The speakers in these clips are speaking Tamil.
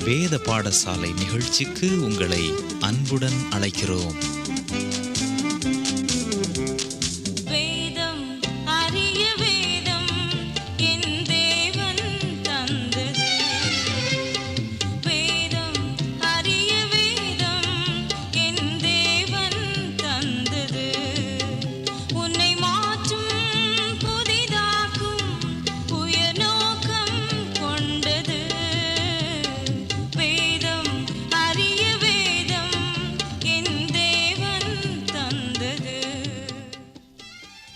வேத பாடசாலை நிகழ்ச்சிக்கு உங்களை அன்புடன் அழைக்கிறோம்.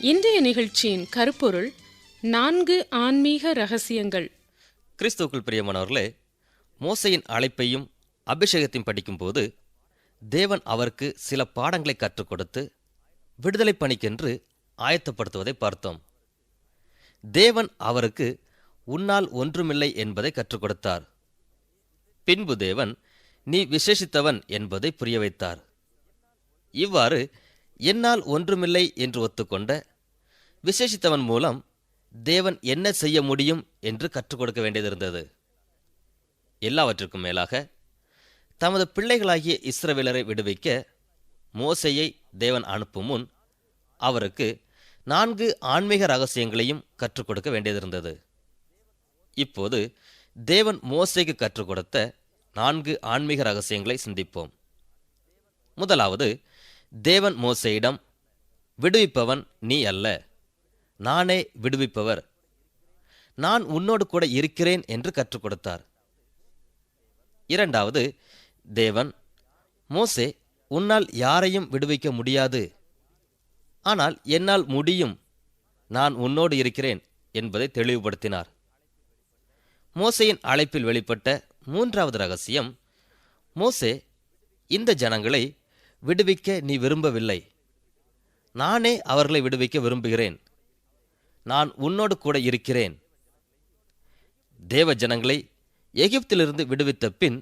இன்றைய நிகழ்ச்சியின் கருப்பொருள் 4 ஆன்மீக ரகசியங்கள். கிறிஸ்துவுக்குள் பிரியமானவர்களே, மோசேயின் அழைப்பையும் அபிஷேகத்தையும் படிக்கும்போது தேவன் அவருக்கு சில பாடங்களை கற்றுக் கொடுத்து விடுதலை பணிக்கென்று ஆயத்தப்படுத்துவதை பார்த்தோம். தேவன் அவருக்கு உன்னால் ஒன்றுமில்லை என்பதை கற்றுக் கொடுத்தார். பின்பு தேவன் நீ விசேஷித்தவன் என்பதை புரிய வைத்தார். இவ்வாறு என்னால் ஒன்றுமில்லை என்று ஒத்துக்கொண்ட விசேஷித்தவன் மூலம் தேவன் என்ன செய்ய முடியும் என்று கற்றுக் கொடுக்க வேண்டியதிருந்தது. எல்லாவற்றுக்கும் மேலாக தமது பிள்ளைகளாகிய இஸ்ரவேலரை விடுவிக்க மோசேயை தேவன் அனுப்பும் முன் அவருக்கு 4 ஆன்மீக ரகசியங்களையும் கற்றுக் கொடுக்க வேண்டியதிருந்தது. இப்போது தேவன் மோசேக்கு கற்றுக் கொடுத்த 4 ஆன்மீக ரகசியங்களை சிந்திப்போம். முதலாவது, தேவன் மோசேயிடம் விடுவிப்பவன் நீ அல்ல, நானே விடுவிப்பவர், நான் உன்னோடு கூட இருக்கிறேன் என்று கற்றுக் கொடுத்தார். இரண்டாவது, தேவன் மோசே உன்னால் யாரையும் விடுவிக்க முடியாது, ஆனால் என்னால் முடியும், நான் உன்னோடு இருக்கிறேன் என்பதை தெளிவுபடுத்தினார். மோசேயின் அழைப்பில் வெளிப்பட்ட 3வது ரகசியம், மோசே இந்த ஜனங்களை விடுவிக்க நீ விரும்பவில்லை, நானே அவர்களை விடுவிக்க விரும்புகிறேன், நான் உன்னோடு கூட இருக்கிறேன். தேவ ஜனங்களை எகிப்திலிருந்து விடுவித்த பின்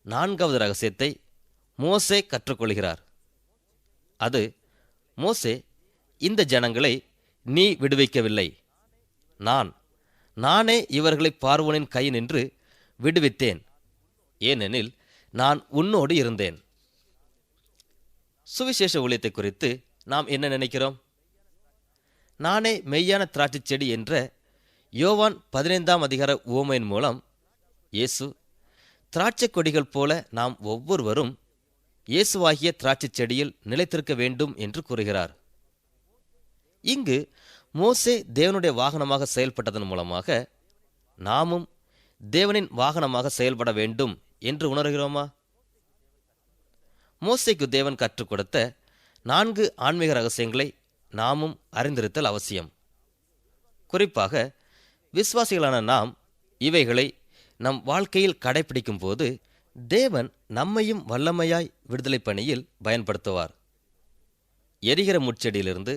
4வது ரகசியத்தை மோசே கற்றுக்கொள்கிறார். அது, மோசே இந்த ஜனங்களை நீ விடுவிக்கவில்லை, நானே இவர்களை பார்வோனின் கையினின்று விடுவித்தேன், ஏனெனில் நான் உன்னோடு இருந்தேன். சுவிசேஷ ஊழியத்தை குறித்து நாம் என்ன நினைக்கிறோம்? நானே மெய்யான திராட்சைச் செடி என்ற யோவான் 15ஆம் அதிகார உவமையின் மூலம் இயேசு திராட்சை கொடிகள் போல நாம் ஒவ்வொருவரும் இயேசுவாகிய திராட்சைச் செடியில் நிலைத்திருக்க வேண்டும் என்று கூறுகிறார். இங்கு மோசே தேவனுடைய வாகனமாக செயல்பட்டதன் மூலமாக நாமும் தேவனின் வாகனமாக செயல்பட வேண்டும் என்று உணர்கிறோமா? மோசேக்கு தேவன் கற்றுக் கொடுத்த 4 ஆன்மீக ரகசியங்களை நாமும் அறிந்திருத்தல் அவசியம். குறிப்பாக விசுவாசிகளான நாம் இவைகளை நம் வாழ்க்கையில் கடைபிடிக்கும் போது தேவன் நம்மையும் வல்லமையாய் விடுதலை பணியில் பயன்படுத்துவார். எரிகிற முட்செடியிலிருந்து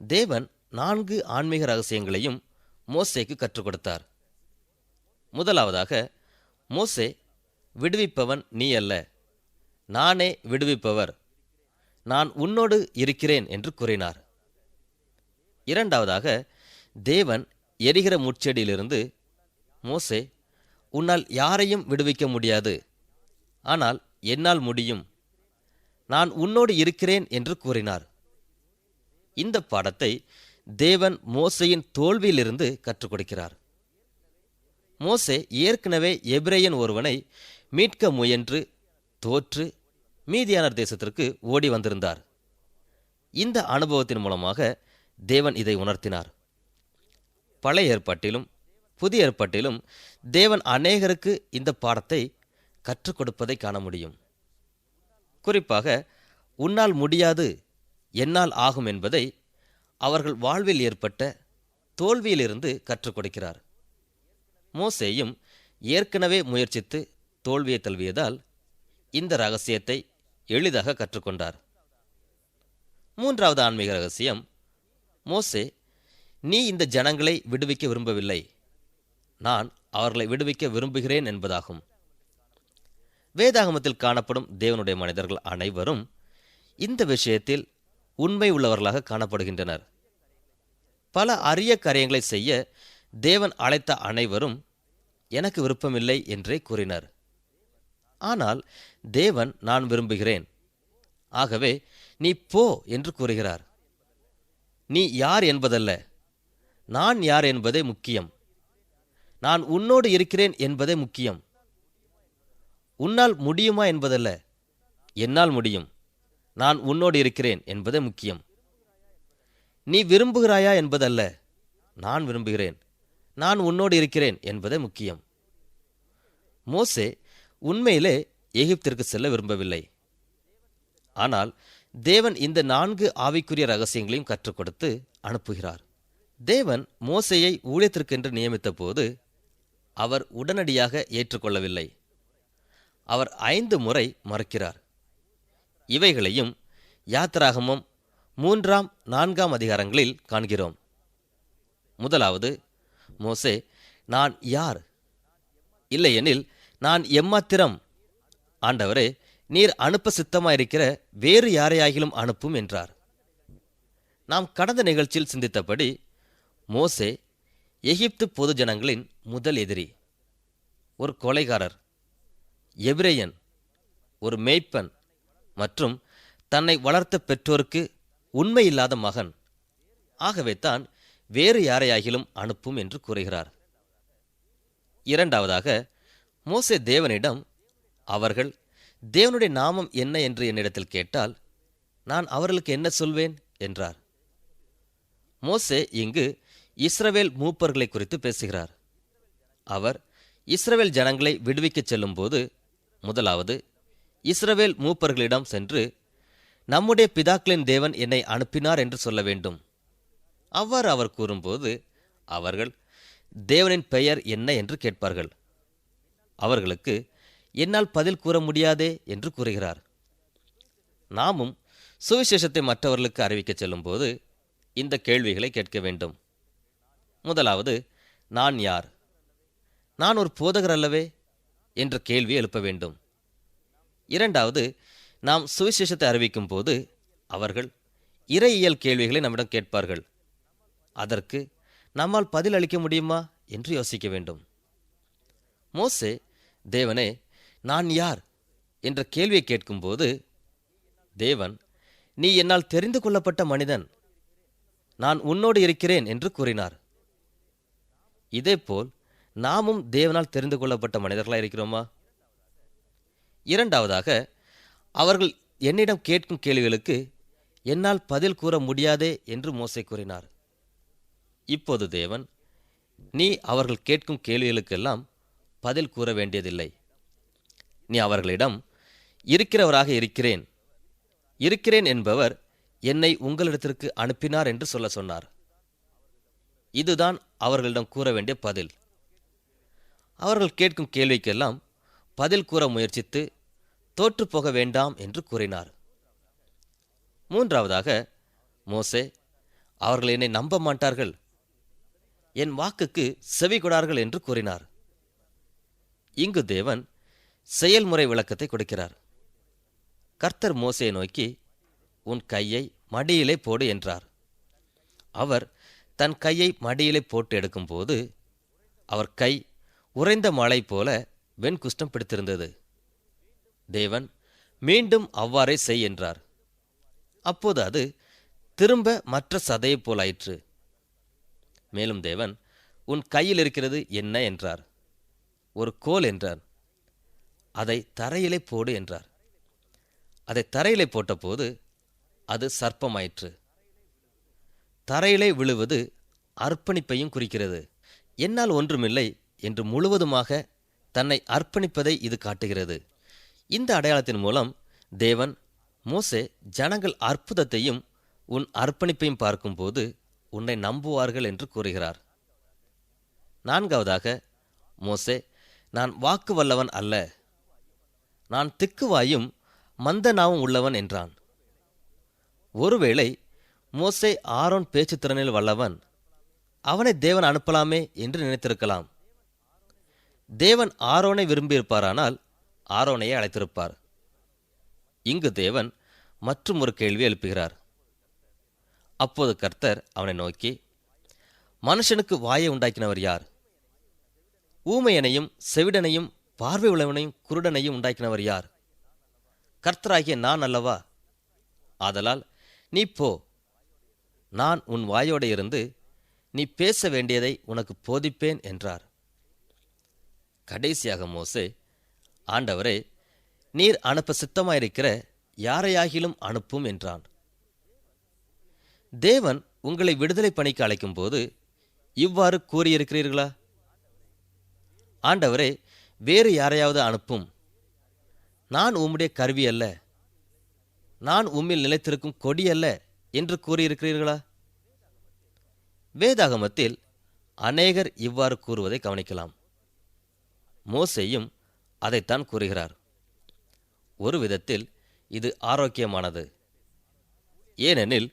தேவன் 4 ஆன்மீக ரகசியங்களையும் மோசேக்கு கற்றுக் கொடுத்தார். முதலாவதாக, மோசே விடுவிப்பவன் நீ அல்ல, நானே விடுவிப்பவர், நான் உன்னோடு இருக்கிறேன் என்று கூறினார். இரண்டாவதாக, தேவன் எரிகிற முட்செடியிலிருந்து மோசே உன்னால் யாரையும் விடுவிக்க முடியாது, ஆனால் என்னால் முடியும், நான் உன்னோடு இருக்கிறேன் என்று கூறினார். இந்த பாடத்தை தேவன் மோசேயின் தோல்வியிலிருந்து கற்றுக் கொடுக்கிறார். மோசே ஏற்கனவே எபிரேயன் ஒருவனை மீட்க முயன்று தோற்று மீதியானர் தேசத்திற்கு ஓடி வந்திருந்தார். இந்த அனுபவத்தின் மூலமாக தேவன் இதை உணர்த்தினார். பழைய ஏற்பாட்டிலும் புதிய ஏற்பாட்டிலும் தேவன் அநேகருக்கு இந்த பாடத்தை கற்றுக் கொடுப்பதை காண முடியும். குறிப்பாக உன்னால் முடியாது, என்னால் ஆகும் என்பதை அவர்கள் வாழ்வில் ஏற்பட்ட தோல்வியிலிருந்து கற்றுக் கொடுக்கிறார். மோசேயும் ஏற்கனவே முயற்சித்து தோல்வியை தழுவியதால் இந்த ரகசியத்தை எளிதாக கற்றுக்கொண்டார். 3வது ஆன்மீக ரகசியம், மோசே நீ இந்த ஜனங்களை விடுவிக்க விரும்பவில்லை, நான் அவர்களை விடுவிக்க விரும்புகிறேன் என்பதாகும். வேதாகமத்தில் காணப்படும் தேவனுடைய மனிதர்கள் அனைவரும் இந்த விஷயத்தில் உண்மை உள்ளவர்களாக காணப்படுகின்றனர். பல அரிய காரியங்களை செய்ய தேவன் அழைத்த அனைவரும் எனக்கு விருப்பமில்லை என்றே கூறினர். ஆனால் தேவன் நான் விரும்புகிறேன், ஆகவே நீ போ என்று கூறுகிறார். நீ யார் என்பதல்ல, நான் யார் என்பதே முக்கியம். நான் உன்னோடு இருக்கிறேன் என்பதே முக்கியம். உன்னால் முடியுமா என்பதல்ல, என்னால் முடியும், நான் உன்னோடு இருக்கிறேன் என்பதே முக்கியம். நீ விரும்புகிறாயா என்பதல்ல, நான் விரும்புகிறேன், நான் உன்னோடு இருக்கிறேன் என்பதே முக்கியம். மோசே உண்மையிலே எகிப்திற்கு செல்ல விரும்பவில்லை. ஆனால் தேவன் இந்த 4 ஆவிக்குரிய ரகசியங்களையும் கற்றுக் கொடுத்து அனுப்புகிறார். தேவன் மோசேயை ஊழியத்திற்கென்று நியமித்த போது அவர் உடனடியாக ஏற்றுக்கொள்ளவில்லை. அவர் 5 முறை மறுக்கிறார். இவைகளையும் யாத்திராகமம் 3, 4 அதிகாரங்களில் காண்கிறோம். முதலாவது, மோசே, நான் யார்? இல்லையெனில் நான் எம்மாத்திரம்? ஆண்டவரே, நீர் அனுப்ப சித்தமாயிருக்கிற வேறு யாரையாகிலும் அனுப்பும் என்றார். நாம் கடந்த நிகழ்ச்சியில் சிந்தித்தபடி மோசே எகிப்து பொது ஜனங்களின் முதல் எதிரி, ஒரு கொலைகாரர், எபிரேயன், ஒரு மேய்ப்பன் மற்றும் தன்னை வளர்த்த பெற்றோருக்கு உண்மையில்லாத மகன். ஆகவே தான் வேறு யாரையாகிலும் அனுப்பும் என்று கூறுகிறார். இரண்டாவதாக, மோசே தேவனிடம், அவர்கள் தேவனுடைய நாமம் என்ன என்று என்னிடத்தில் கேட்டால் நான் அவர்களுக்கு என்ன சொல்வேன் என்றார். மோசே இங்கு இஸ்ரவேல் மூப்பர்களை குறித்து பேசுகிறார். அவர் இஸ்ரவேல் ஜனங்களை விடுவிக்கச் செல்லும்போது முதலாவது இஸ்ரவேல் மூப்பர்களிடம் சென்று, நம்முடைய பிதாக்களின் தேவன் என்னை அனுப்பினார் என்று சொல்ல வேண்டும். அவ்வாறு அவர் கூறும்போது அவர்கள் தேவனின் பெயர் என்ன என்று கேட்பார்கள். அவர்களுக்கு என்னால் பதில் கூற முடியாதே என்று கூறுகிறார். நாமும் சுவிசேஷத்தை மற்றவர்களுக்கு அறிவிக்கச் செல்லும்போது இந்த கேள்விகளை கேட்க வேண்டும். முதலாவது, நான் யார்? நான் ஒரு போதகர் அல்லவே என்ற கேள்வி எழுப்ப வேண்டும். இரண்டாவது, நாம் சுவிசேஷத்தை அறிவிக்கும் போது அவர்கள் இறையியல் கேள்விகளை நம்மிடம் கேட்பார்கள். அதற்கு நம்மால் பதில் அளிக்க முடியுமா என்று யோசிக்க வேண்டும். மோசே, தேவனே, நான் யார் என்ற கேள்வியை கேட்கும்போது தேவன், நீ என்னால் தெரிந்து கொள்ளப்பட்ட மனிதன், நான் உன்னோடு இருக்கிறேன் என்று கூறினார். இதேபோல் நாமும் தேவனால் தெரிந்து கொள்ளப்பட்ட மனிதர்களாக இருக்கிறோமா? இரண்டாவதாக, அவர்கள் என்னிடம் கேட்கும் கேள்விகளுக்கு என்னால் பதில் கூற முடியாதே என்று மோசே கூறினார். இப்போது தேவன், நீ அவர்கள் கேட்கும் கேள்விகளுக்கெல்லாம் பதில் கூற வேண்டியதில்லை. நீ அவர்களிடம் இருக்கிறவராக இருக்கிறேன், இருக்கிறேன் என்பவர் என்னை உங்களிடத்திற்கு அனுப்பினார் என்று சொல்ல சொன்னார். இதுதான் அவர்களிடம் கூற வேண்டிய பதில். அவர்கள் கேட்கும் கேள்விக்கெல்லாம் பதில் கூற முயற்சித்து தோற்றுப்போக வேண்டாம் என்று கூறினார். மூன்றாவதாக, மோசே, அவர்கள் என்னை நம்ப மாட்டார்கள், என் வாக்குக்கு செவி கொடார்கள் என்று கூறினார். இங்கு தேவன் செயல்முறை விளக்கத்தை கொடுக்கிறார். கர்த்தர் மோசேயை நோக்கி, உன் கையை மடியிலே போடு என்றார். அவர் தன் கையை மடியிலே போட்டு எடுக்கும்போது அவர் கை உறைந்த மழை போல வெண்குஷ்டம் பிடித்திருந்தது. தேவன் மீண்டும் அவ்வாறே செய் என்றார். அப்போது அது திரும்ப மற்ற சதையைப் போலாயிற்று. மேலும் தேவன், உன் கையில் இருக்கிறது என்ன என்றார். ஒரு கோல் என்றார். அதை தரையிலே போடு என்றார். அதை தரையிலே போட்டபோது அது சர்ப்பமாயிற்று. தரையிலே விழுவது அர்ப்பணிப்பையும் குறிக்கிறது. என்னால் ஒன்றுமில்லை என்று முழுவதுமாக தன்னை அர்ப்பணிப்பதை இது காட்டுகிறது. இந்த அடையாளத்தின் மூலம் தேவன், மோசே, ஜனங்கள் அற்புதத்தையும் உன் அர்ப்பணிப்பையும் பார்க்கும்போது உன்னை நம்புவார்கள் என்று கூறுகிறார். நான்காவதாக, மோசே, நான் வாக்கு வல்லவன் அல்ல, நான் திக்குவாயும் மந்த நாவும் உள்ளவன் என்றான். ஒருவேளை மோசே ஆரோன் பேச்சு திறனில் வல்லவன், அவனை தேவன் அனுப்பலாமே என்று நினைத்திருக்கலாம். தேவன் ஆரோனை விரும்பியிருப்பாரானால் ஆரோனையே அழைத்திருப்பார். இங்கு தேவன் மற்றும் ஒரு கேள்வி எழுப்புகிறார். அப்போது கர்த்தர் அவனை நோக்கி, மனுஷனுக்கு வாயை உண்டாக்கினவர் யார்? ஊமையனையும் செவிடனையும் பார்வை உள்ளவனையும் குருடனையும் உண்டாக்கினவர் யார்? கர்த்தராகிய நான் அல்லவா? ஆதலால் நீ போ, நான் உன் வாயோடு இருந்து நீ பேச வேண்டியதை உனக்கு போதிப்பேன் என்றார். கடைசியாக மோசே, ஆண்டவரே, நீர் அனுப்ப சித்தமாயிருக்கிற யாரையாகிலும் அனுப்பும் என்றான். தேவன் உங்களை விடுதலை பணிக்கு அழைக்கும் போது இவ்வாறு கூறியிருக்கிறீர்களா? ஆண்டவரே, வேறு யாரையாவது அனுப்பும், நான் உம்முடைய கருவி அல்ல, நான் உம்மில் நிலைத்திருக்கும் கொடி அல்ல என்று கூறியிருக்கிறீர்களா? வேதாகமத்தில் அநேகர் இவ்வாறு கூறுவதை கவனிக்கலாம். மோசேயும் அதைத்தான் கூறுகிறார். ஒரு விதத்தில் இது ஆரோக்கியமானது. ஏனெனில்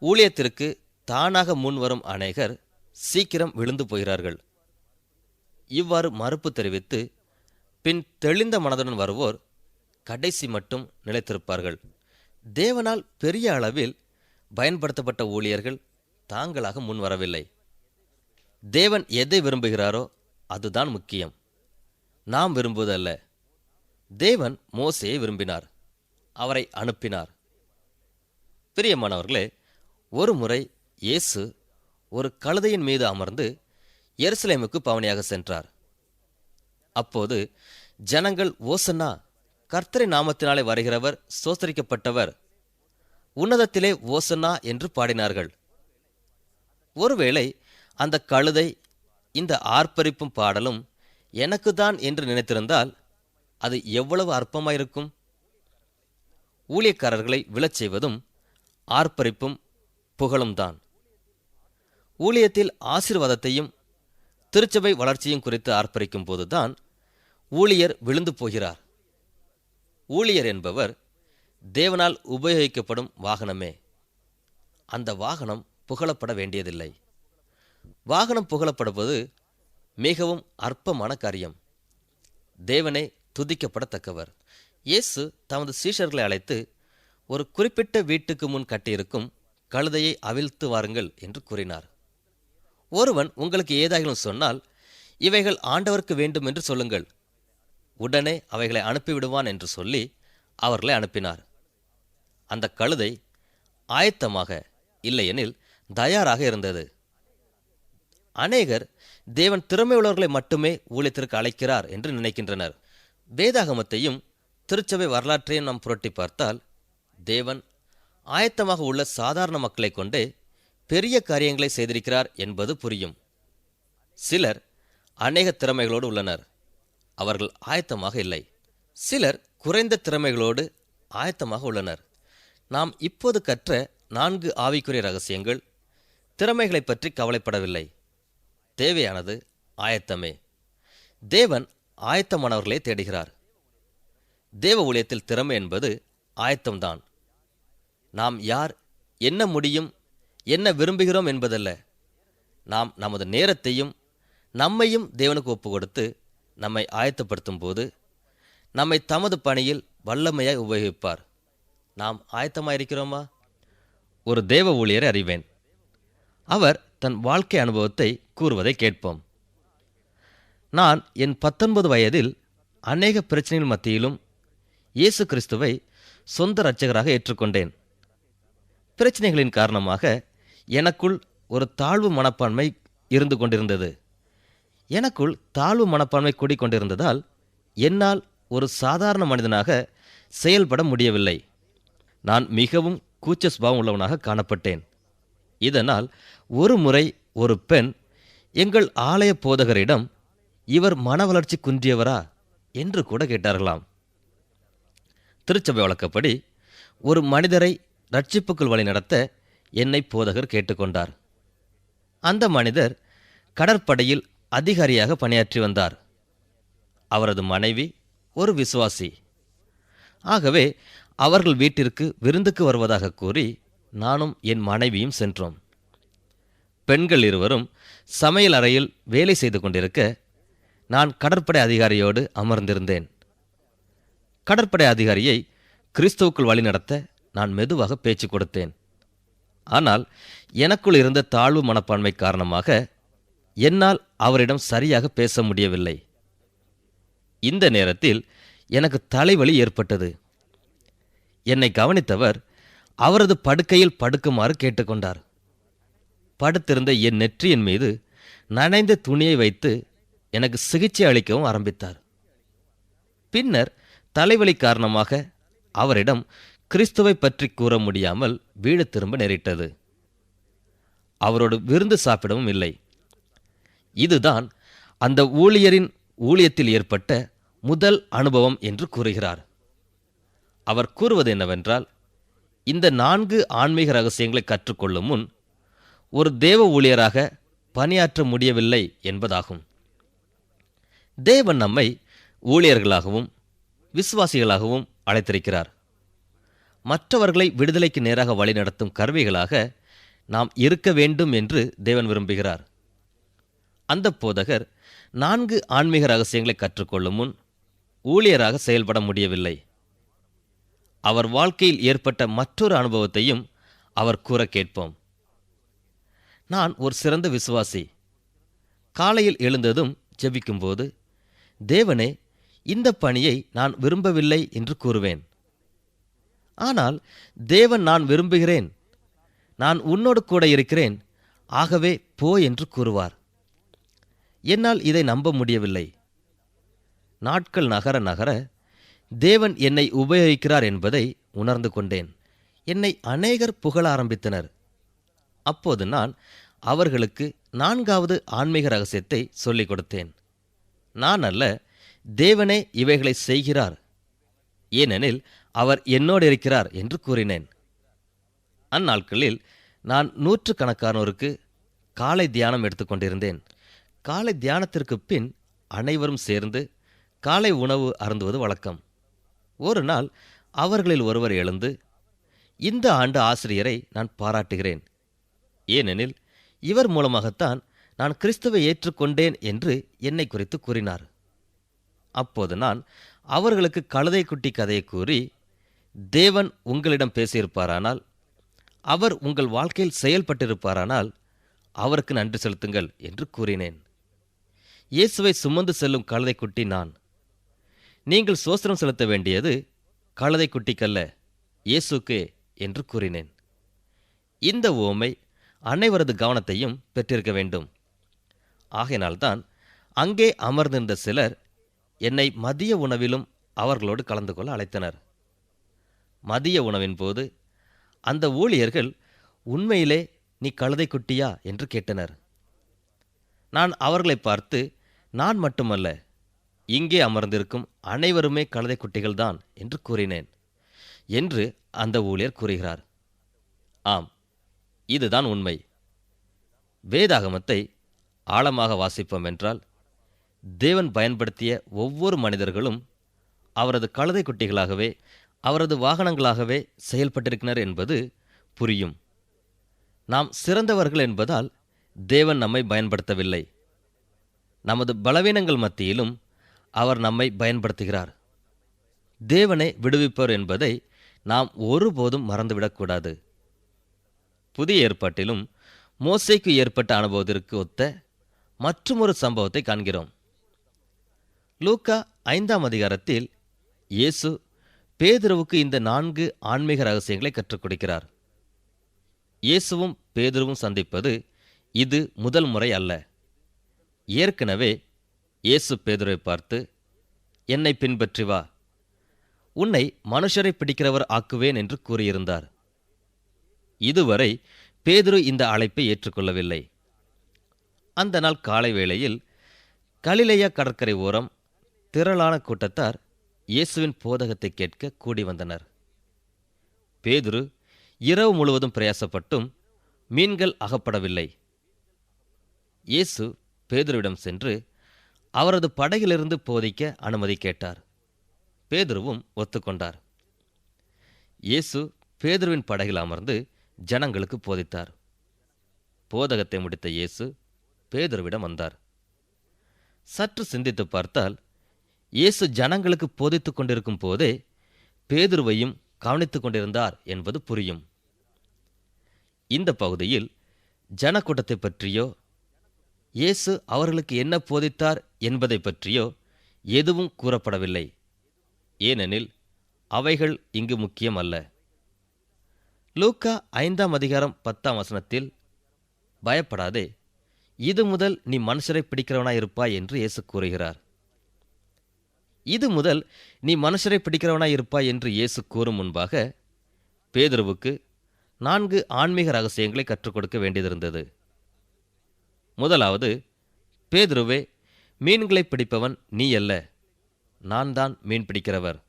ஊழியத்திற்கு தானாக முன்வரும் அநேகர் சீக்கிரம் விழுந்து போகிறார்கள். இவ்வாறு மறுப்பு தெரிவித்து பின் தெளிந்த மனதுடன் வருவோர் கடைசி மட்டும் நிலைத்திருப்பார்கள். தேவனால் பெரிய அளவில் பயன்படுத்தப்பட்ட ஊழியர்கள் தாங்களாக முன் வரவில்லை. தேவன் எதை விரும்புகிறாரோ அதுதான் முக்கியம், நாம் விரும்புவதல்ல. தேவன் மோசேயை விரும்பினார், அவரை அனுப்பினார். பிரியமானவர்களே, ஒரு முறை இயேசு ஒரு கழுதையின் மீது அமர்ந்து எருசலேமுக்கு பவனியாக சென்றார். அப்போது ஜனங்கள், ஓசன்னா, கர்த்தரின் நாமத்தினாலே வருகிறவர் ஸ்தோத்திரிக்கப்பட்டவர், உன்னதத்திலே ஓசன்னா என்று பாடினார்கள். ஒருவேளை அந்த கழுதை இந்த ஆர்ப்பரிப்பும் பாடலும் எனக்குதான் என்று நினைத்திருந்தால் அது எவ்வளவு அற்பமாயிருக்கும்? ஊழியக்காரர்களை விழச் செய்வதும் ஆர்ப்பரிப்பும் புகழும் தான். ஊழியத்தில் ஆசீர்வாதத்தையும் திருச்சபை வளர்ச்சியும் குறித்து ஆர்ப்பரிக்கும் போதுதான் ஊழியர் விழுந்து போகிறார். ஊழியர் என்பவர் தேவனால் உபயோகிக்கப்படும் வாகனமே. அந்த வாகனம் புகழப்பட வேண்டியதில்லை. வாகனம் புகழப்படுவது மிகவும் அற்பமான காரியம். தேவனே துதிக்கப்படத்தக்கவர். இயேசு தமது சீஷர்களை அழைத்து ஒரு குறிப்பிட்ட வீட்டுக்கு முன் கட்டியிருக்கும் கழுதையை அவிழ்த்து வாருங்கள் என்று கூறினார். ஒருவன் உங்களுக்கு ஏதாகிலும் சொன்னால், இவைகள் ஆண்டவருக்கு வேண்டும் என்று சொல்லுங்கள், உடனே அவைகளை அனுப்பிவிடுவான் என்று சொல்லி அவர்களை அனுப்பினார். அந்த கழுதை ஆயத்தமாக, இல்லையெனில் தயாராக இருந்தது. அநேகர் தேவன் திறமையுள்ளவர்களை மட்டுமே ஊழியத்திற்கு அழைக்கிறார் என்று நினைக்கின்றனர். வேதாகமத்தையும் திருச்சபை வரலாற்றையும் நாம் புரட்டி பார்த்தால், தேவன் ஆயத்தமாக உள்ள சாதாரண மக்களை கொண்டே பெரிய காரியங்களை செய்திருக்கிறார் என்பது புரியும். சிலர் அநேக திறமைகளோடு உள்ளனர், அவர்கள் ஆயத்தமாக இல்லை. சிலர் குறைந்த திறமைகளோடு ஆயத்தமாக உள்ளனர். நாம் இப்போது கற்ற 4 ஆவிக்குரிய ரகசியங்கள் திறமைகளை பற்றி கவலைப்படவில்லை. தேவையானது ஆயத்தமே. தேவன் ஆயத்தமானவர்களே தேடுகிறார். தேவ ஊழியத்தில் திறமை என்பது ஆயத்தம்தான். நாம் யார், என்ன முடியும், என்ன விரும்புகிறோம் என்பதல்ல. நாம் நமது நேரத்தையும் நம்மையும் தேவனுக்கு ஒப்பு கொடுத்து நம்மை ஆயத்தப்படுத்தும் போது நம்மை தமது பணியில் வல்லமையாய் உபயோகிப்பார். நாம் ஆயத்தமாயிருக்கிறோமா? ஒரு தேவ ஊழியரை அறிவேன். அவர் தன் வாழ்க்கை அனுபவத்தை கூறுவதை கேட்போம். நான் என் 19 வயதில் அநேக பிரச்சனைகள் மத்தியிலும் இயேசு கிறிஸ்துவை சொந்த இரட்சகராக ஏற்றுக்கொண்டேன். பிரச்சனைகளின் காரணமாக எனக்குள் ஒரு தாழ்வு மனப்பான்மை இருந்து கொண்டிருந்தது. எனக்குள் தாழ்வு மனப்பான்மை கூடிக்கொண்டிருந்ததால் என்னால் ஒரு சாதாரண மனிதனாக செயல்பட முடியவில்லை. நான் மிகவும் கூச்ச சுபாவம் உள்ளவனாக காணப்பட்டேன். இதனால் ஒரு முறை ஒரு பெண் எங்கள் ஆலய போதகரிடம், இவர் மன வளர்ச்சி குன்றியவரா என்று கூட கேட்டார்களாம். திருச்சபை வழக்கப்படி ஒரு மனிதரை ரட்சிப்புக்குள் வழி நடத்த என்னை போதகர் கேட்டுக்கொண்டார். அந்த மனிதர் கடற்படையில் அதிகாரியாக பணியாற்றி வந்தார். அவரது மனைவி ஒரு விசுவாசி. ஆகவே அவர்கள் வீட்டிற்கு விருந்துக்கு வருவதாக கூறி நானும் என் மனைவியும் சென்றோம். பெண்கள் இருவரும் சமையல் அறையில் வேலை செய்து கொண்டிருக்க நான் கடற்படை அதிகாரியோடு அமர்ந்திருந்தேன். கடற்படை அதிகாரியை கிறிஸ்துவுக்குள் வழிநடத்த நான் மெதுவாக பேச்சு கொடுத்தேன். ஆனால் எனக்குள் இருந்த தாழ்வு மனப்பான்மை காரணமாக என்னால் அவரிடம் சரியாக பேச முடியவில்லை. இந்த நேரத்தில் எனக்கு தலைவலி ஏற்பட்டது. என்னை கவனித்தவர் அவரது படுக்கையில் படுக்குமாறு கேட்டுக்கொண்டார். படுத்திருந்த என் நெற்றியின் மீது நனைந்த துணியை வைத்து எனக்கு சிகிச்சை அளிக்கவும் ஆரம்பித்தார். பின்னர் தலைவலி காரணமாக அவரிடம் கிறிஸ்துவை பற்றி கூற முடியாமல் வீடு திரும்ப நேரிட்டது. அவரோடு விருந்து சாப்பிடவும் இல்லை. இதுதான் அந்த ஊழியரின் ஊழியத்தில் ஏற்பட்ட முதல் அனுபவம் என்று கூறுகிறார். அவர் கூறுவது என்னவென்றால், இந்த 4 ஆன்மீக ரகசியங்களை கற்றுக்கொள்ளும் முன் ஒரு தேவ ஊழியராக பணியாற்ற முடியவில்லை என்பதாகும். தேவன் நம்மை ஊழியர்களாகவும் விசுவாசிகளாகவும் அழைத்திருக்கிறார். மற்றவர்களை விடுதலைக்கு நேராக வழிநடத்தும் கருவிகளாக நாம் இருக்க வேண்டும் என்று தேவன் விரும்புகிறார். அந்த போதகர் 4 ஆன்மீக ரகசியங்களை கற்றுக்கொள்ளும் முன் ஊழியராக செயல்பட முடியவில்லை. அவர் வாழ்க்கையில் ஏற்பட்ட மற்றொரு அனுபவத்தையும் அவர் கூற கேட்போம். நான் ஒரு சிறந்த விசுவாசி. காலையில் எழுந்ததும் ஜெபிக்கும்போது, தேவனே, இந்த பணியை நான் விரும்பவில்லை என்று கூறுவேன். ஆனால் தேவன், நான் விரும்புகிறேன், நான் உன்னோடு கூட இருக்கிறேன், ஆகவே போ என்று கூறுவார். என்னால் இதை நம்ப முடியவில்லை. நாட்கள் நகர நகர தேவன் என்னை உபயோகிக்கிறார் என்பதை உணர்ந்து கொண்டேன். என்னை அநேகர் புகழ ஆரம்பித்தனர். அப்போது நான் அவர்களுக்கு 4வது ஆன்மீக ரகசியத்தை சொல்லிக் கொடுத்தேன். நான் அல்ல, தேவனே இவைகளை செய்கிறார், ஏனெனில் அவர் என்னோடு இருக்கிறார் என்று கூறினேன். அந்நாட்களில் நான் 100கணக்கானோருக்கு காலை தியானம் எடுத்துக்கொண்டிருந்தேன். காலை தியானத்திற்கு பின் அனைவரும் சேர்ந்து காலை உணவு அருந்துவது வழக்கம். ஒரு நாள் அவர்களில் ஒருவர் எழுந்து, இந்த ஆண்டு ஆசிரியரை நான் பாராட்டுகிறேன், ஏனெனில் இவர் மூலமாகத்தான் நான் கிறிஸ்துவை ஏற்றுக்கொண்டேன் என்று என்னை குறித்து கூறினார். அப்போது நான் அவர்களுக்கு கழுதை குட்டி கதையை கூறி, தேவன் உங்களிடம் பேசியிருப்பாரானால், அவர் உங்கள் வாழ்க்கையில் செயல்பட்டிருப்பாரானால் அவருக்கு நன்றி செலுத்துங்கள் என்று கூறினேன். இயேசுவை சுமந்து செல்லும் கழுதை குட்டி நான். நீங்கள் சோஸ்திரம் செலுத்த வேண்டியது கழுதை குட்டிக்கல்ல, இயேசுக்கே என்று கூறினேன். இந்த உவமை அனைவரது கவனத்தையும் பெற்றிருக்க வேண்டும். ஆகையினால்தான் அங்கே அமர்ந்திருந்த சிலர் என்னை மதிய உணவிலும் அவர்களோடு கலந்து கொள்ள அழைத்தனர். மதிய உணவின் போது அந்த ஊழியர்கள், உண்மையிலே நீ கழுதை குட்டியா என்று கேட்டனர். நான் அவர்களை பார்த்து, நான் மட்டுமல்ல, இங்கே அமர்ந்திருக்கும் அனைவருமே கழுதை குட்டிகள்தான் என்று கூறினேன் என்று அந்த ஊழியர் கூறுகிறார். ஆம், இதுதான் உண்மை. வேதாகமத்தை ஆழமாக வாசிப்போம் என்றால், தேவன் பயன்படுத்திய ஒவ்வொரு மனிதர்களும் அவரது கழுதை குட்டிகளாகவே, அவரது வாகனங்களாகவே செயல்பட்டிருக்கிறார் என்பது புரியும். நாம் சிறந்தவர்கள் என்பதால் தேவன் நம்மை பயன்படுத்தவில்லை. நமது பலவீனங்கள் மத்தியிலும் அவர் நம்மை பயன்படுத்துகிறார். தேவனை விடுவிப்பவர் என்பதை நாம் ஒருபோதும் மறந்துவிடக்கூடாது. புதிய ஏற்பாட்டிலும் மோசேக்கு ஏற்பட்ட அனுபவத்திற்கு ஒத்த மற்றுமொரு சம்பவத்தை காண்கிறோம். லூக்கா 5ஆம் அதிகாரத்தில் இயேசு பேதுருவுக்கு இந்த 4 ஆன்மீக ரகசியங்களை கற்றுக் கொடுக்கிறார். இயேசுவும் பேதுருவும் சந்திப்பது இது முதல் முறை அல்ல. ஏற்கனவே இயேசு பேதுருவை பார்த்து, என்னை பின்பற்றி வா, உன்னை மனுஷரை பிடிக்கிறவர் ஆக்குவேன் என்று கூறியிருந்தார். இதுவரை பேதுரு இந்த அழைப்பை ஏற்றுக்கொள்ளவில்லை. அந்த நாள் காலை வேளையில் கலிலேயா கடற்கரை ஓரம் திரளான கூட்டத்தார் இயேசுவின் போதகத்தை கேட்க கூடி வந்தனர். பேதுரு இரவு முழுவதும் பிரயாசப்பட்டும் மீன்கள் அகப்படவில்லை. இயேசு பேதுருவிடம் சென்று அவரது படகிலிருந்து போதிக்க அனுமதி கேட்டார். பேதுருவும் ஒத்துக்கொண்டார். இயேசு பேதுருவின் படகில் அமர்ந்து ஜனங்களுக்கு போதித்தார். போதகத்தை முடித்த இயேசு பேதுருவிடம் வந்தார். சற்று சிந்தித்து பார்த்தால், இயேசு ஜனங்களுக்கு போதித்துக் கொண்டிருக்கும் போதே பேதுருவையும் கவனித்துக் கொண்டிருந்தார் என்பது புரியும். இந்த பகுதியில் ஜனக்கூட்டத்தை பற்றியோ இயேசு அவர்களுக்கு என்ன போதித்தார் என்பதை பற்றியோ எதுவும் கூறப்படவில்லை. ஏனெனில் அவைகள் இங்கு முக்கியம் அல்ல. லூக்கா 5:10 பயப்படாதே, இது முதல் நீ மனுஷரை பிடிக்கிறவனாயிருப்பாய் என்று இயேசு கூறுகிறார். இது முதல் நீ மனுஷரை பிடிக்கிறவனாயிருப்பாய் என்று இயேசு கூறும் முன்பாக பேதுருவுக்கு 4 ஆன்மீக ரகசியங்களை கற்றுக் கொடுக்க வேண்டியதிருந்தது. முதலாவது, பேதுருவே, மீன்களை பிடிப்பவன் நீ அல்ல, நான் தான் மீன் பிடிக்கிறவர்.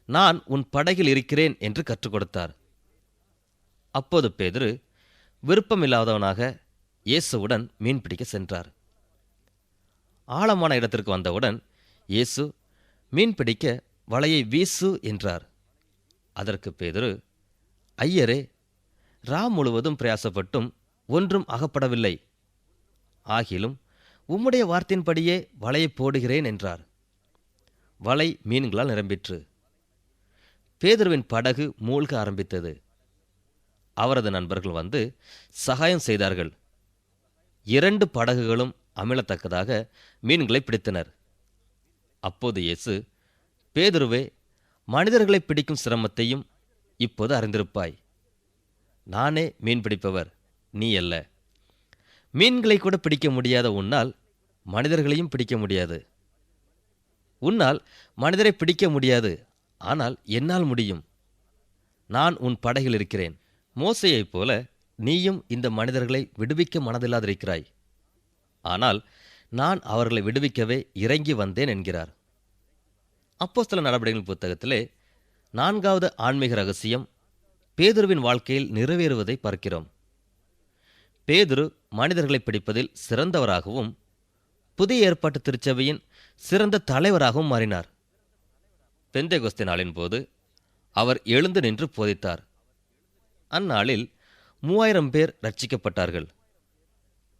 நான் உன் படகில் இருக்கிறேன் என்று கற்றுக் கொடுத்தார். அப்போது பேதுரு விருப்பமில்லாதவனாக இயேசுவுடன் மீன் பிடிக்க சென்றார். ஆழமான இடத்திற்கு வந்தவுடன் இயேசு மீன் பிடிக்க வலையை வீசு என்றார். அதற்கு பேதுரு, ஐயரே, முழுவதும் பிரயாசப்பட்டும் ஒன்றும் அகப்படவில்லை. ஆகிலும் உம்முடைய வார்த்தையின்படியே வலையை போடுகிறேன் என்றார். வலை மீன்களால் நிரம்பிற்று. பேதுருவின் படகு மூழ்க ஆரம்பித்தது. அவரது நண்பர்கள் வந்து சகாயம் செய்தார்கள். 2 படகுகளும் அமிழத்தக்கதாக மீன்களை பிடித்தனர். அப்போது இயேசு, பேதுருவே, மனிதர்களை பிடிக்கும் சிரமத்தையும் இப்போது அறிந்திருப்பாய். நானே மீன் பிடிப்பவர், நீ அல்ல. மீன்களை கூட பிடிக்க முடியாத உன்னால் மனிதர்களையும் பிடிக்க முடியாது. உன்னால் மனிதரை பிடிக்க முடியாது, ஆனால் என்னால் முடியும். நான் உன் படகில் இருக்கிறேன். மோசேயைப் போல நீயும் இந்த மனிதர்களை விடுவிக்க மனதில்லாதிருக்கிறாய். ஆனால் நான் அவர்களை விடுவிக்கவே இறங்கி வந்தேன் என்கிறார். அப்போஸ்தலர் நடபடிகள் புத்தகத்திலே 4வது ஆன்மீக ரகசியம் பேதுருவின் வாழ்க்கையில் நிறைவேறுவதை பார்க்கிறோம். பேதுரு மனிதர்களை பிடிப்பதில் சிறந்தவராகவும் புதிய ஏற்பாட்டு திருச்சபையின் சிறந்த தலைவராகவும் மாறினார். பெந்தேகொஸ்தே நாளின் போது அவர் எழுந்து நின்று போதித்தார். அந்நாளில் 3000 பேர் ரட்சிக்கப்பட்டார்கள்.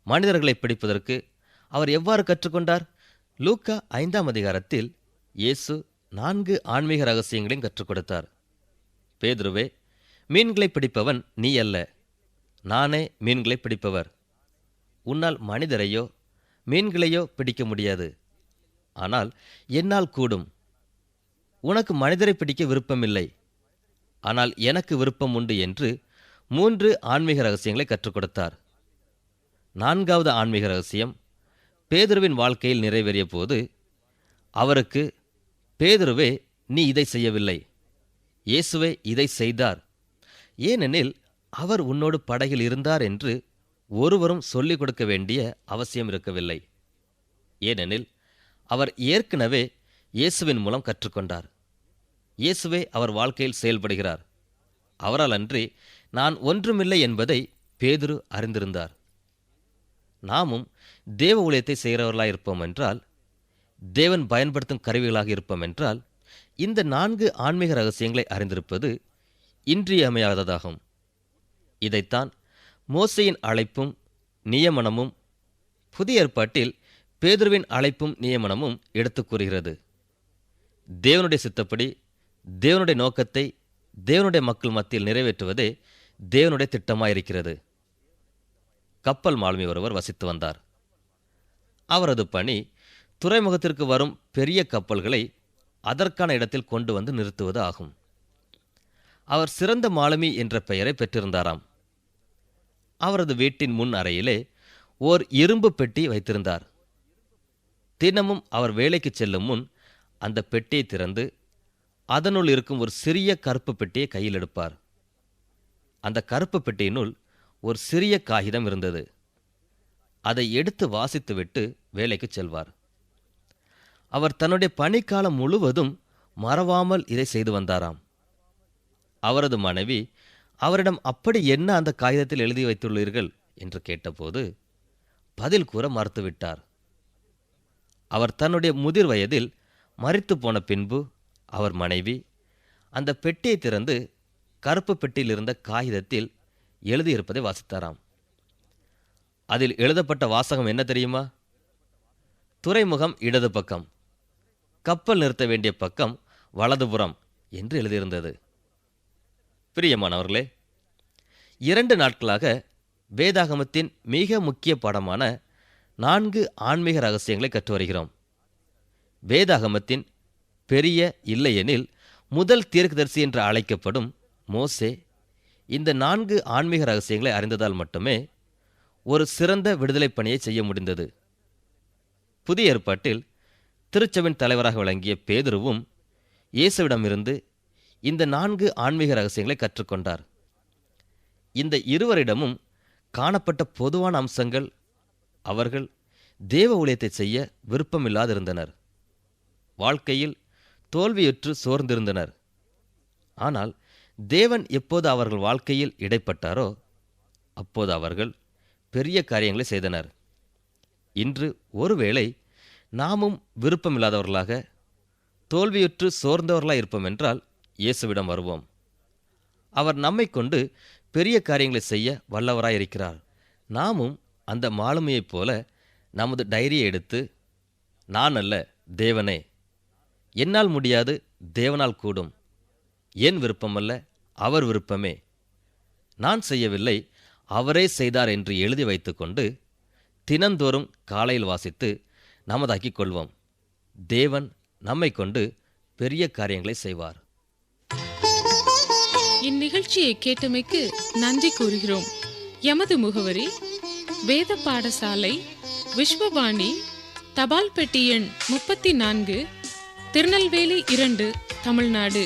மனிதர்களை பிடிப்பதற்கு அவர் எவ்வாறு கற்றுக்கொண்டார்? லூக்கா 5 இயேசு 4 ஆன்மீக ரகசியங்களையும் கற்றுக் கொடுத்தார். பேதுருவே, மீன்களை பிடிப்பவன் நீ அல்ல, நானே மீன்களை பிடிப்பவர். உன்னால் மனிதரையோ மீன்களையோ பிடிக்க முடியாது, ஆனால் என்னால் கூடும். உனக்கு மனிதரை பிடிக்க விருப்பமில்லை, ஆனால் எனக்கு விருப்பம் உண்டு என்று 3 ஆன்மீக ரகசியங்களை கற்றுக் கொடுத்தார். 4வது ஆன்மீக ரகசியம் பேதுருவின் வாழ்க்கையில் நிறைவேறிய போது அவருக்கு, பேதுருவே, நீ இதை செய்யவில்லை, இயேசுவே இதை செய்தார். ஏனெனில் அவர் உன்னோடு படகில் இருந்தார் என்று ஒருவரும் சொல்லிக் கொடுக்க வேண்டிய அவசியம் இருக்கவில்லை. ஏனெனில் அவர் ஏற்கனவே இயேசுவின் மூலம் கற்றுக்கொண்டார். இயேசுவே அவர் வாழ்க்கையில் செயல்படுகிறார். அவரால் அன்றி நான் ஒன்றுமில்லை என்பதை பேதுரு அறிந்திருந்தார். நாமும் தேவ ஊழியத்தை செய்கிறவர்களாயிருப்போம் என்றால், தேவன் பயன்படுத்தும் கருவிகளாக இருப்போம் என்றால், இந்த 4 ஆன்மீக ரகசியங்களை அறிந்திருப்பது இன்றியமையாததாகும். இதைத்தான் மோசேயின் அழைப்பும் நியமனமும் புதிய ஏற்பாட்டில் பேதுருவின் அழைப்பும் நியமனமும் எடுத்துக் கூறுகிறது. தேவனுடைய சித்தப்படி தேவனுடைய நோக்கத்தை தேவனுடைய மக்கள் மத்தியில் நிறைவேற்றுவதே தேவனுடைய திட்டமாயிருக்கிறது. கப்பல் மாலுமி ஒருவர் வசித்து வந்தார். அவரது பணி துறைமுகத்திற்கு வரும் பெரிய கப்பல்களை அதற்கான இடத்தில் கொண்டு வந்து நிறுத்துவது ஆகும். அவர் சிறந்த மாலுமி என்ற பெயரை பெற்றிருந்தாராம். அவரது வீட்டின் முன் அறையிலே ஓர் இரும்பு பெட்டி வைத்திருந்தார். தினமும் அவர் வேலைக்கு செல்லும் முன் அந்த பெட்டியை திறந்து அதனுள் இருக்கும் ஒரு சிறிய கருப்பு பெட்டியை கையில் எடுப்பார். அந்த கருப்பு பெட்டியினுள் ஒரு சிறிய காகிதம் இருந்தது. அதை எடுத்து வாசித்துவிட்டு வேலைக்கு செல்வார். அவர் தன்னுடைய பணிக்காலம் முழுவதும் மறவாமல் இதை செய்து வந்தாராம். அவரது மனைவி அவரிடம், அப்படி என்ன அந்த காகிதத்தில் எழுதி வைத்துள்ளீர்கள் என்று கேட்டபோது பதில் கூற மறுத்துவிட்டார். அவர் தன்னுடைய முதிர் வயதில் மரித்து போன பின்பு அவர் மனைவி அந்த பெட்டியை திறந்து கருப்பு பெட்டியில் இருந்த காகிதத்தில் எழுதியிருப்பதை வாசித்தாராம். அதில் எழுதப்பட்ட வாசகம் என்ன தெரியுமா? துறைமுகம் இடது பக்கம், கப்பல் நிறுத்த வேண்டிய பக்கம் வலதுபுறம் என்று எழுதியிருந்தது. பிரியமானவர்களே, 2 நாட்களாக வேதாகமத்தின் மிக முக்கிய பாடமான 4 ஆன்மீக ரகசியங்களை கற்று வருகிறோம். வேதாகமத்தின் பெரிய இல்லையெனில் முதல் தீர்க்கதரிசி என்று அழைக்கப்படும் மோசே இந்த 4 ஆன்மீக ரகசியங்களை அறிந்ததால் மட்டுமே ஒரு சிறந்த விடுதலை பணியை செய்ய முடிந்தது. புதிய ஏற்பாட்டில் திருச்சபையின் தலைவராக விளங்கிய பேதுருவும் இயேசுவிடமிருந்து இந்த 4 ஆன்மீக ரகசியங்களை கற்றுக்கொண்டார். இந்த இருவரிடமும் காணப்பட்ட பொதுவான அம்சங்கள், அவர்கள் தேவ ஊழியத்தை செய்ய விருப்பமில்லாதிருந்தனர். வாழ்க்கையில் தோல்வியுற்று சோர்ந்திருந்தனர். ஆனால் தேவன் எப்போது அவர்கள் வாழ்க்கையில் இடைப்பட்டாரோ அப்போது அவர்கள் பெரிய காரியங்களை செய்தனர். இன்று ஒருவேளை நாமும் விருப்பமில்லாதவர்களாக தோல்வியுற்று சோர்ந்தவர்களாக இருப்போம் என்றால் இயேசுவிடம் வருவோம். அவர் நம்மை கொண்டு பெரிய காரியங்களை செய்ய வல்லவராயிருக்கிறார். நாமும் அந்த மாலுமியைப் போல நமது டைரியை எடுத்து, நான் அல்ல தேவனே, என்னால் முடியாது, தேவனால் கூடும், என் விருப்பமல்ல அவர் விருப்பமே, நான் செய்யவில்லை அவரே செய்தார் என்று எழுதி வைத்துக்கொண்டு தினந்தோறும் காலையில் வாசித்து நமதாக்கிக் கொள்வோம். தேவன் நம்மை கொண்டு பெரிய காரியங்களை செய்வார். இந்நிகழ்ச்சியை கேட்டமைக்கு நன்றி கூறுகிறோம். எமது முகவரி: வேத பாடசாலை, விஸ்வவாணி, தபால் பெட்டி எண் 34, திருநெல்வேலி 2, தமிழ்நாடு.